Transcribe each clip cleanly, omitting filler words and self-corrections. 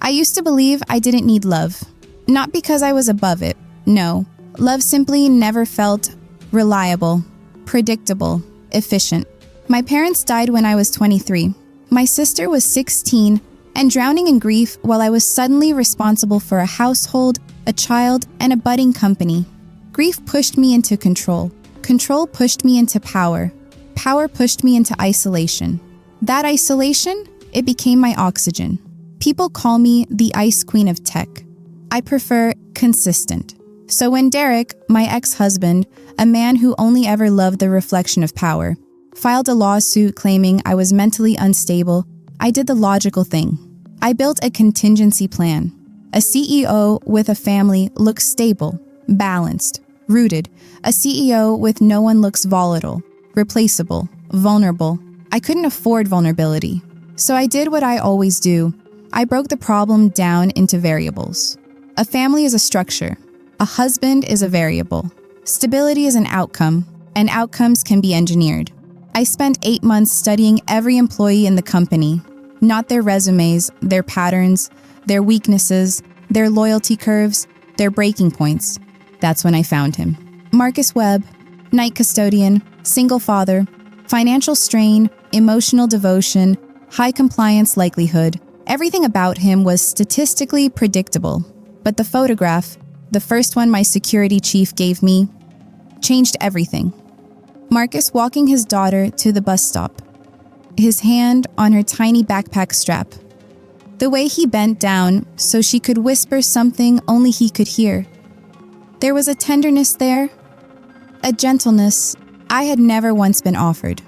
I used to believe I didn't need love. Not because I was above it. No, love simply never felt reliable, predictable, efficient. My parents died when I was 23. My sister was 16 and drowning in grief while I was suddenly responsible for a household, a child, and a budding company. Grief pushed me into control. Control pushed me into power. Power pushed me into isolation. That isolation, it became my oxygen. People call me the Ice Queen of Tech. I prefer consistent. So when Derek, my ex-husband, a man who only ever loved the reflection of power, filed a lawsuit claiming I was mentally unstable, I did the logical thing. I built a contingency plan. A CEO with a family looks stable, balanced, rooted. A CEO with no one looks volatile, replaceable, vulnerable. I couldn't afford vulnerability. So I did what I always do. I broke the problem down into variables. A family is a structure. A husband is a variable. Stability is an outcome, and outcomes can be engineered. I spent 8 months studying every employee in the company, not their resumes, their patterns, their weaknesses, their loyalty curves, their breaking points. That's when I found him. Marcus Webb, night custodian, single father, financial strain, emotional devotion, high compliance likelihood. Everything about him was statistically predictable. But the photograph, the first one my security chief gave me, changed everything. Marcus walking his daughter to the bus stop, his hand on her tiny backpack strap. The way he bent down so she could whisper something only he could hear. There was a tenderness there, a gentleness I had never once been offered.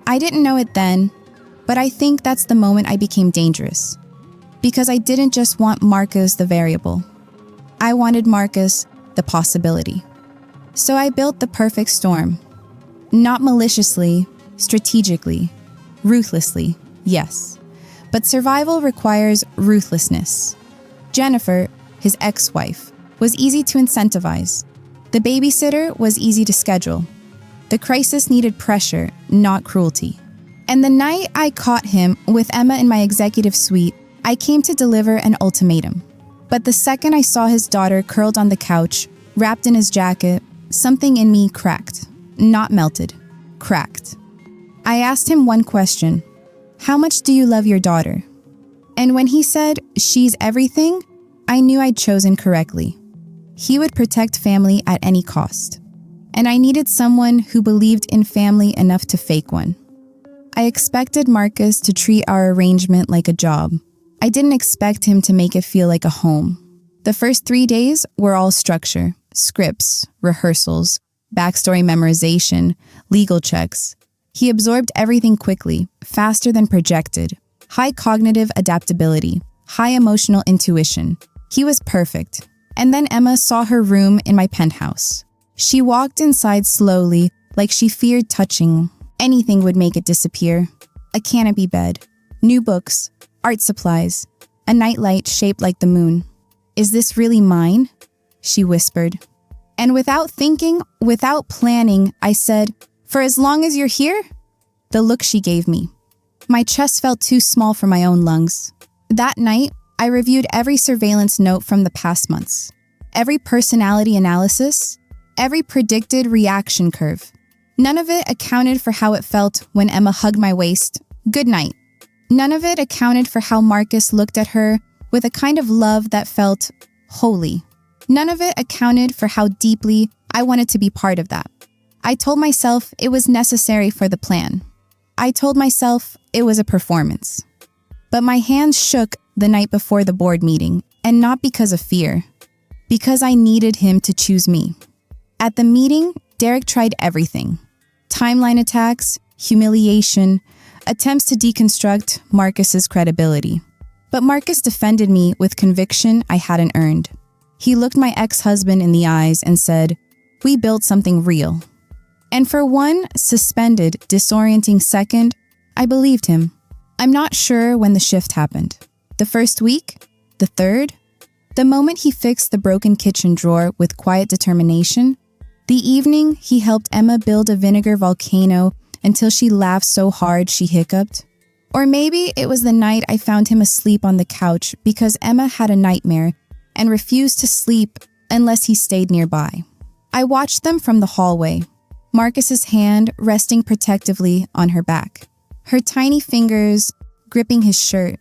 I didn't know it then, but I think that's the moment I became dangerous. Because I didn't just want Marcus the variable. I wanted Marcus the possibility. So I built the perfect storm. Not maliciously, strategically, ruthlessly, yes. But survival requires ruthlessness. Jennifer, his ex-wife, was easy to incentivize. The babysitter was easy to schedule. The crisis needed pressure, not cruelty. And the night I caught him with Emma in my executive suite, I came to deliver an ultimatum. But the second I saw his daughter curled on the couch, wrapped in his jacket, something in me cracked. Not melted, cracked. I asked him one question. How much do you love your daughter? And when he said, she's everything, I knew I'd chosen correctly. He would protect family at any cost. And I needed someone who believed in family enough to fake one. I expected Marcus to treat our arrangement like a job. I didn't expect him to make it feel like a home. The first 3 days were all structure, scripts, rehearsals, backstory memorization, legal checks. He absorbed everything quickly, faster than projected. High cognitive adaptability, high emotional intuition. He was perfect. And then Emma saw her room in my penthouse. She walked inside slowly, like she feared touching. Anything would make it disappear. A canopy bed, new books, art supplies, a nightlight shaped like the moon. Is this really mine? She whispered. And without thinking, without planning, I said, for as long as you're here? The look she gave me. My chest felt too small for my own lungs. That night, I reviewed every surveillance note from the past months, every personality analysis, every predicted reaction curve. None of it accounted for how it felt when Emma hugged my waist, good night. None of it accounted for how Marcus looked at her with a kind of love that felt holy. None of it accounted for how deeply I wanted to be part of that. I told myself it was necessary for the plan. I told myself it was a performance. But my hands shook the night before the board meeting, and not because of fear, because I needed him to choose me. At the meeting, Derek tried everything. Timeline attacks, humiliation, attempts to deconstruct Marcus's credibility. But Marcus defended me with conviction I hadn't earned. He looked my ex-husband in the eyes and said, "We built something real." And for one suspended, disorienting second, I believed him. I'm not sure when the shift happened. The first week? The third? The moment he fixed the broken kitchen drawer with quiet determination? The evening he helped Emma build a vinegar volcano until she laughed so hard she hiccuped? Or maybe it was the night I found him asleep on the couch because Emma had a nightmare and refused to sleep unless he stayed nearby. I watched them from the hallway, Marcus's hand resting protectively on her back, her tiny fingers gripping his shirt.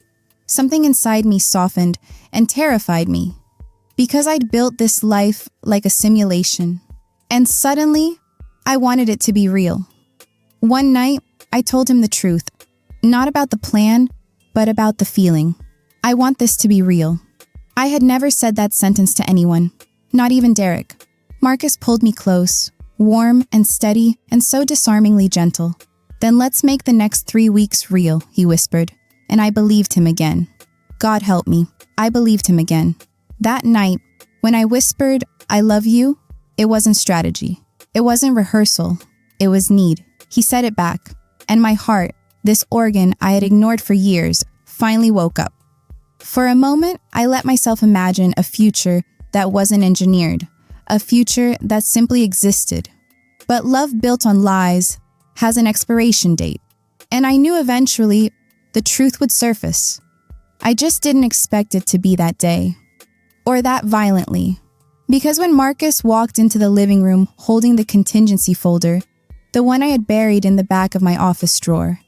Something inside me softened and terrified me because I'd built this life like a simulation. And suddenly, I wanted it to be real. One night, I told him the truth, not about the plan, but about the feeling. I want this to be real. I had never said that sentence to anyone, not even Derek. Marcus pulled me close, warm and steady and so disarmingly gentle. Then let's make the next 3 weeks real, he whispered, and I believed him again. God help me, I believed him again. That night, when I whispered, I love you, it wasn't strategy. It wasn't rehearsal. It was need. He said it back, and my heart, this organ I had ignored for years, finally woke up. For a moment, I let myself imagine a future that wasn't engineered, a future that simply existed. But love built on lies has an expiration date, and I knew eventually the truth would surface. I just didn't expect it to be that day, or that violently. Because when Marcus walked into the living room holding the contingency folder, the one I had buried in the back of my office drawer,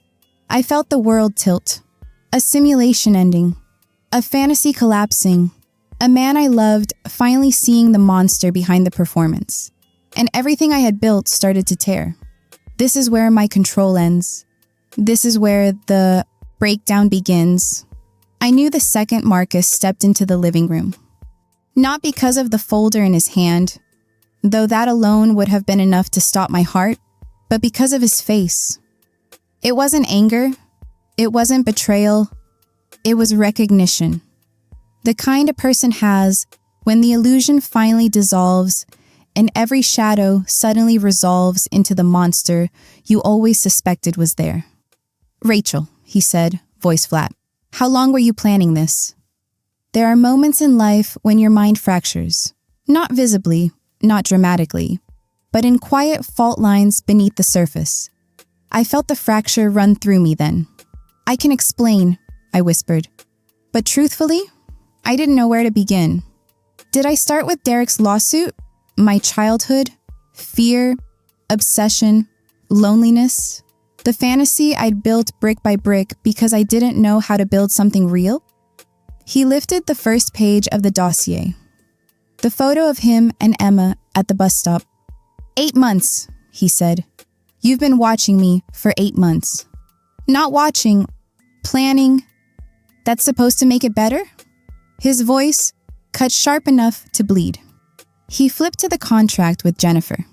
I felt the world tilt. A simulation ending, a fantasy collapsing, a man I loved finally seeing the monster behind the performance, and everything I had built started to tear. This is where my control ends. This is where the breakdown begins. I knew the second Marcus stepped into the living room. Not because of the folder in his hand, though that alone would have been enough to stop my heart, but because of his face. It wasn't anger. It wasn't betrayal. It was recognition. The kind a person has when the illusion finally dissolves and every shadow suddenly resolves into the monster you always suspected was there. Rachel, he said, voice flat, how long were you planning this? There are moments in life when your mind fractures, not visibly, not dramatically, but in quiet fault lines beneath the surface. I felt the fracture run through me then. I can explain, I whispered. But truthfully, I didn't know where to begin. Did I start with Derek's lawsuit? My childhood? Fear? Obsession? Loneliness? The fantasy I'd built brick by brick because I didn't know how to build something real? He lifted the first page of the dossier. The photo of him and Emma at the bus stop. 8 months, he said. You've been watching me for 8 months. Not watching, planning. That's supposed to make it better? His voice cut sharp enough to bleed. He flipped to the contract with Jennifer.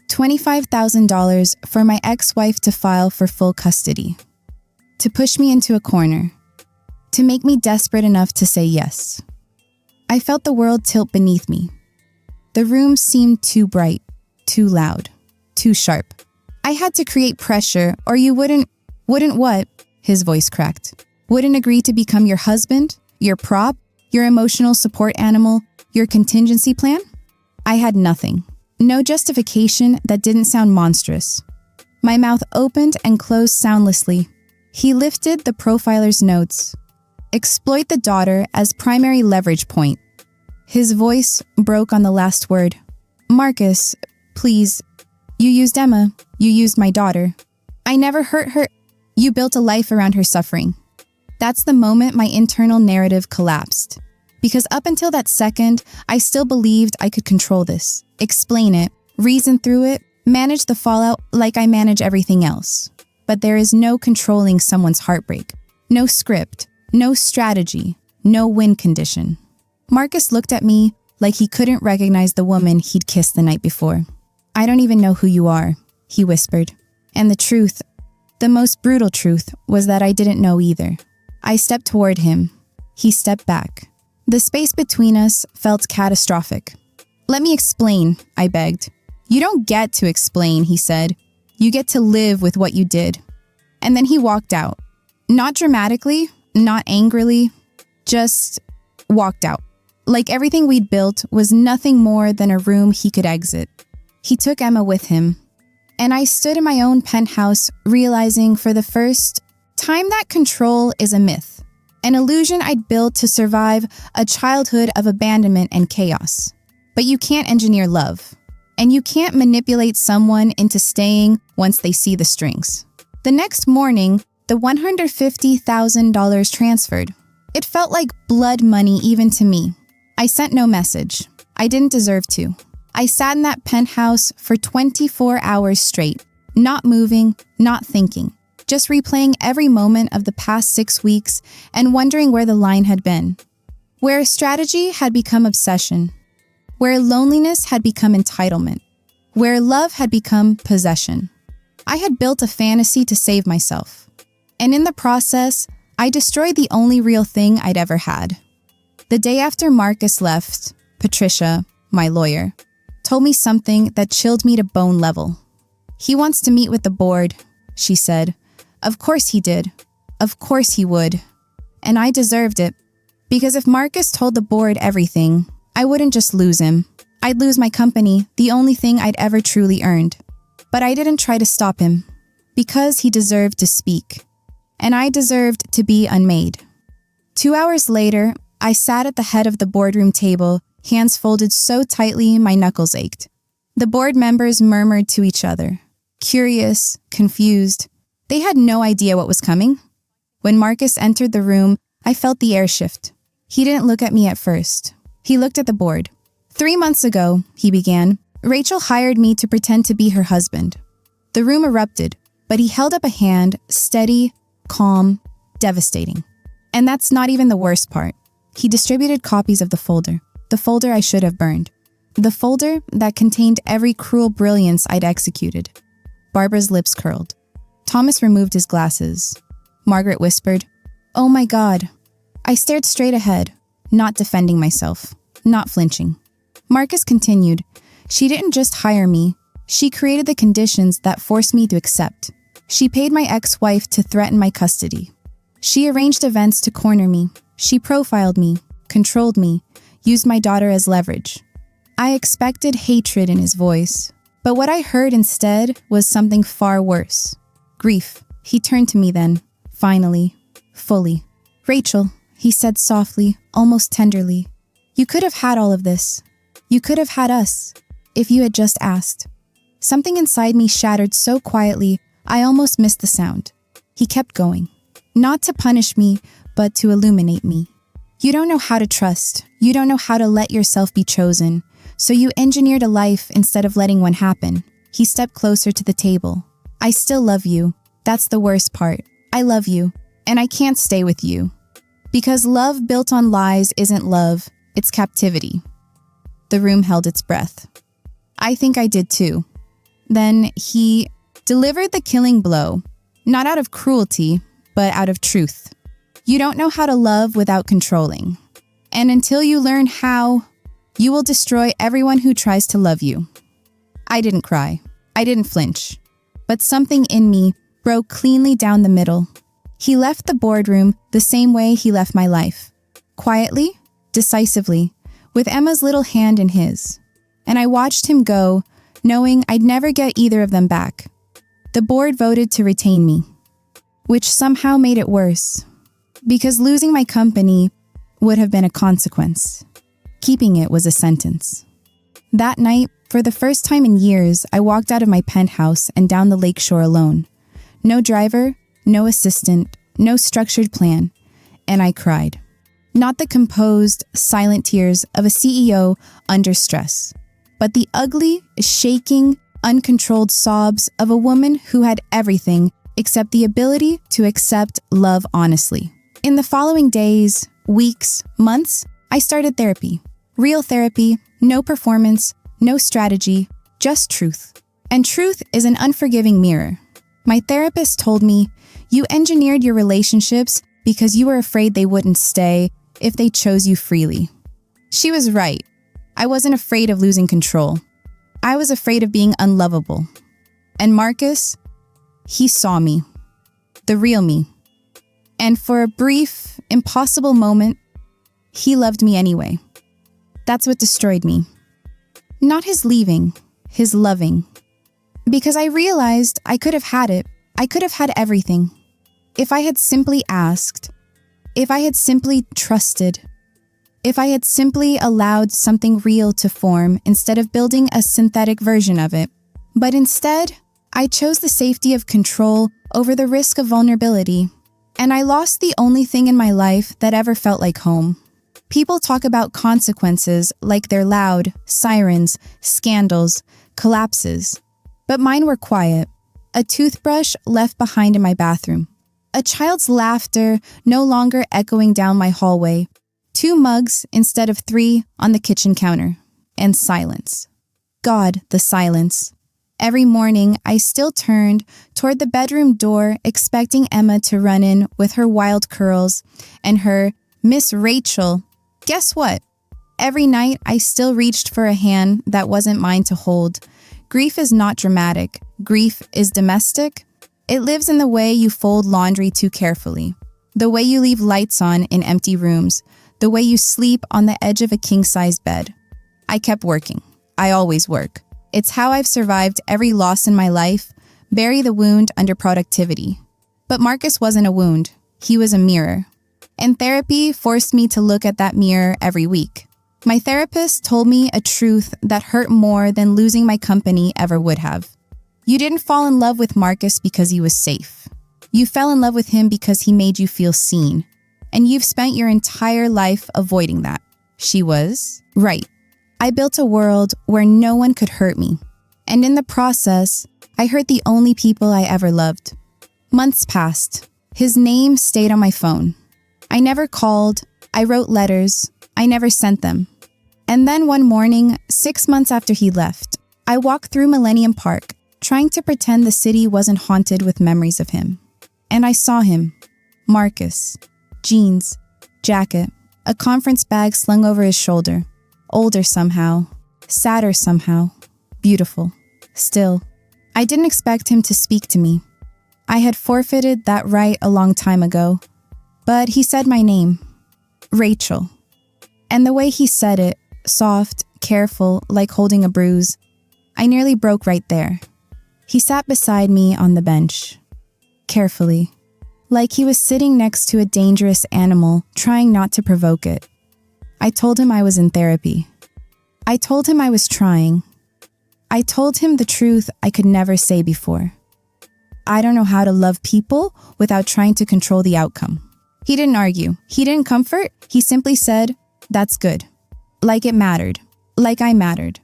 $25,000 for my ex-wife to file for full custody. To push me into a corner. To make me desperate enough to say yes. I felt the world tilt beneath me. The room seemed too bright, too loud, too sharp. I had to create pressure or you wouldn't what? His voice cracked. Wouldn't agree to become your husband, your prop, your emotional support animal, your contingency plan? I had nothing. No justification that didn't sound monstrous. My mouth opened and closed soundlessly. He lifted the profiler's notes. Exploit the daughter as primary leverage point. His voice broke on the last word. Marcus, please. You used Emma. You used my daughter. I never hurt her. You built a life around her suffering. That's the moment my internal narrative collapsed. Because up until that second, I still believed I could control this, explain it, reason through it, manage the fallout like I manage everything else. But there is no controlling someone's heartbreak. No script, no strategy, no win condition. Marcus looked at me like he couldn't recognize the woman he'd kissed the night before. I don't even know who you are, he whispered. And the truth, the most brutal truth, was that I didn't know either. I stepped toward him. He stepped back. The space between us felt catastrophic. Let me explain, I begged. You don't get to explain, he said. You get to live with what you did. And then he walked out. Not dramatically, not angrily, just walked out. Like everything we'd built was nothing more than a room he could exit. He took Emma with him. And I stood in my own penthouse, realizing for the first Time that control is a myth, an illusion I'd built to survive a childhood of abandonment and chaos. But you can't engineer love, and you can't manipulate someone into staying once they see the strings. The next morning, the $150,000 transferred. It felt like blood money even to me. I sent no message. I didn't deserve to. I sat in that penthouse for 24 hours straight, not moving, not thinking, just replaying every moment of the past 6 weeks and wondering where the line had been. Where strategy had become obsession. Where loneliness had become entitlement. Where love had become possession. I had built a fantasy to save myself. And in the process, I destroyed the only real thing I'd ever had. The day after Marcus left, Patricia, my lawyer, told me something that chilled me to bone level. He wants to meet with the board, she said. Of course he did. Of course he would. And I deserved it. Because if Marcus told the board everything, I wouldn't just lose him. I'd lose my company, the only thing I'd ever truly earned. But I didn't try to stop him. Because he deserved to speak. And I deserved to be unmade. 2 hours later, I sat at the head of the boardroom table, hands folded so tightly my knuckles ached. The board members murmured to each other, curious, confused. They had no idea what was coming. When Marcus entered the room, I felt the air shift. He didn't look at me at first. He looked at the board. 3 months ago, he began, Rachel hired me to pretend to be her husband. The room erupted, but he held up a hand, steady, calm, devastating. And that's not even the worst part. He distributed copies of the folder I should have burned. The folder that contained every cruel brilliance I'd executed. Barbara's lips curled. Thomas removed his glasses. Margaret whispered, "Oh my God." I stared straight ahead, not defending myself, not flinching. Marcus continued, "She didn't just hire me. She created the conditions that forced me to accept. She paid my ex-wife to threaten my custody. She arranged events to corner me. She profiled me, controlled me, used my daughter as leverage." I expected hatred in his voice, but what I heard instead was something far worse. Grief. He turned to me then, finally, fully. "Rachel," he said softly, almost tenderly, "you could have had all of this. You could have had us, if you had just asked." Something inside me shattered so quietly, I almost missed the sound. He kept going. Not to punish me, but to illuminate me. "You don't know how to trust. You don't know how to let yourself be chosen. So you engineered a life instead of letting one happen." He stepped closer to the table. "I still love you. That's the worst part. I love you, and I can't stay with you. Because love built on lies isn't love, it's captivity." The room held its breath. I think I did too. Then he delivered the killing blow, not out of cruelty, but out of truth. "You don't know how to love without controlling. And until you learn how, you will destroy everyone who tries to love you." I didn't cry. I didn't flinch. But something in me broke cleanly down the middle. He left the boardroom the same way he left my life. Quietly, decisively, with Emma's little hand in his. And I watched him go, knowing I'd never get either of them back. The board voted to retain me, which somehow made it worse, because losing my company would have been a consequence. Keeping it was a sentence. That night, for the first time in years, I walked out of my penthouse and down the lakeshore alone. No driver, no assistant, no structured plan, and I cried. Not the composed, silent tears of a CEO under stress, but the ugly, shaking, uncontrolled sobs of a woman who had everything except the ability to accept love honestly. In the following days, weeks, months, I started therapy. Real therapy, no performance, no strategy, just truth. And truth is an unforgiving mirror. My therapist told me, "You engineered your relationships because you were afraid they wouldn't stay if they chose you freely." She was right. I wasn't afraid of losing control. I was afraid of being unlovable. And Marcus, he saw me. The real me. And for a brief, impossible moment, he loved me anyway. That's what destroyed me. Not his leaving, his loving. Because I realized I could have had it. I could have had everything. If I had simply asked, if I had simply trusted, if I had simply allowed something real to form instead of building a synthetic version of it. But instead, I chose the safety of control over the risk of vulnerability. And I lost the only thing in my life that ever felt like home. People talk about consequences like they're loud, sirens, scandals, collapses. But mine were quiet. A toothbrush left behind in my bathroom. A child's laughter no longer echoing down my hallway. 2 mugs instead of 3 on the kitchen counter. And silence. God, the silence. Every morning, I still turned toward the bedroom door expecting Emma to run in with her wild curls and her Miss Rachel. Guess what? Every night, I still reached for a hand that wasn't mine to hold. Grief is not dramatic. Grief is domestic. It lives in the way you fold laundry too carefully, the way you leave lights on in empty rooms, the way you sleep on the edge of a king-size bed. I kept working. I always work. It's how I've survived every loss in my life, bury the wound under productivity. But Marcus wasn't a wound. He was a mirror. And therapy forced me to look at that mirror every week. My therapist told me a truth that hurt more than losing my company ever would have. You didn't fall in love with Marcus because he was safe. You fell in love with him because he made you feel seen. And you've spent your entire life avoiding that. She was right. I built a world where no one could hurt me. And in the process, I hurt the only people I ever loved. Months passed. His name stayed on my phone. I never called. I wrote letters. I never sent them. And then one morning, 6 months after he left, I walked through Millennium Park, trying to pretend the city wasn't haunted with memories of him. And I saw him. Marcus. Jeans. Jacket. A conference bag slung over his shoulder. Older somehow, sadder somehow, beautiful. Still, I didn't expect him to speak to me. I had forfeited that right a long time ago. But he said my name, Rachel. And the way he said it, soft, careful, like holding a bruise, I nearly broke right there. He sat beside me on the bench, carefully, like he was sitting next to a dangerous animal, trying not to provoke it. I told him I was in therapy. I told him I was trying. I told him the truth I could never say before. I don't know how to love people without trying to control the outcome. He didn't argue. He didn't comfort. He simply said, "That's good." Like it mattered. Like I mattered.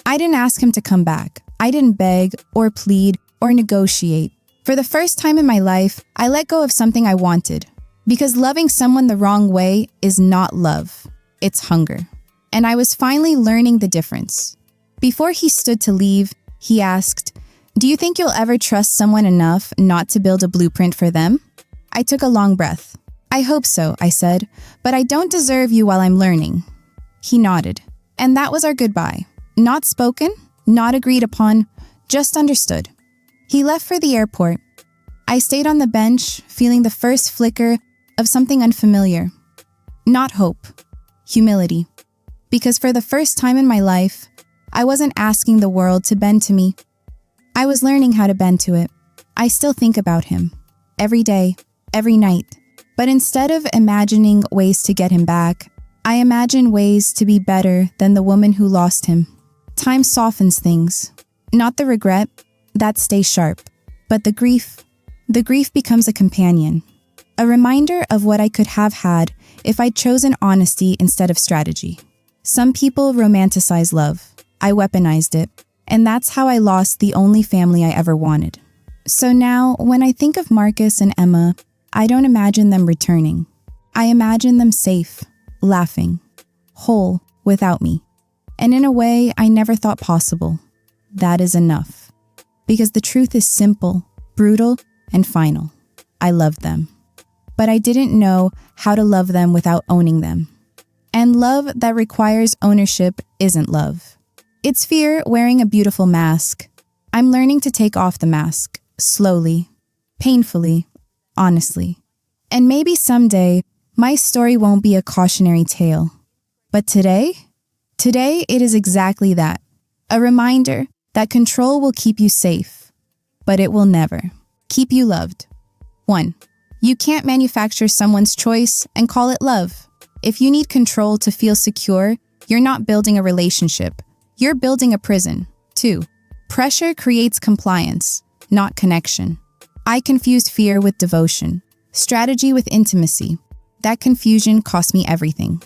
I didn't ask him to come back. I didn't beg or plead or negotiate. For the first time in my life, I let go of something I wanted. Because loving someone the wrong way is not love. It's hunger. And I was finally learning the difference. Before he stood to leave, he asked, "Do you think you'll ever trust someone enough not to build a blueprint for them?" I took a long breath. "I hope so," I said, "but I don't deserve you while I'm learning." He nodded. And that was our goodbye. Not spoken, not agreed upon, just understood. He left for the airport. I stayed on the bench, feeling the first flicker of something unfamiliar. Not hope. Humility. Because for the first time in my life, I wasn't asking the world to bend to me. I was learning how to bend to it. I still think about him. Every day, every night. But instead of imagining ways to get him back, I imagine ways to be better than the woman who lost him. Time softens things. Not the regret, that stays sharp. But the grief becomes a companion. A reminder of what I could have had if I'd chosen honesty instead of strategy. Some people romanticize love. I weaponized it. And that's how I lost the only family I ever wanted. So now, when I think of Marcus and Emma, I don't imagine them returning. I imagine them safe, laughing, whole without me. And in a way I never thought possible. That is enough. Because the truth is simple, brutal, and final. I loved them. But I didn't know how to love them without owning them. And love that requires ownership isn't love. It's fear wearing a beautiful mask. I'm learning to take off the mask, slowly, painfully, honestly. And maybe someday, my story won't be a cautionary tale. But today it is exactly that. A reminder that control will keep you safe, but it will never keep you loved. 1. You can't manufacture someone's choice and call it love. If you need control to feel secure, you're not building a relationship. You're building a prison. 2. Pressure creates compliance, not connection. I confused fear with devotion, strategy with intimacy. That confusion cost me everything.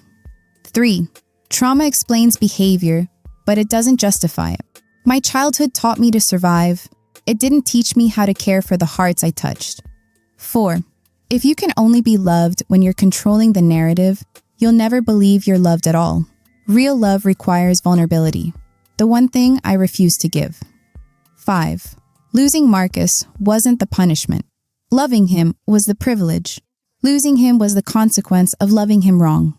3. Trauma explains behavior, but it doesn't justify it. My childhood taught me to survive. It didn't teach me how to care for the hearts I touched. 4. If you can only be loved when you're controlling the narrative, you'll never believe you're loved at all. Real love requires vulnerability, the one thing I refuse to give. 5. Losing Marcus wasn't the punishment. Loving him was the privilege. Losing him was the consequence of loving him wrong.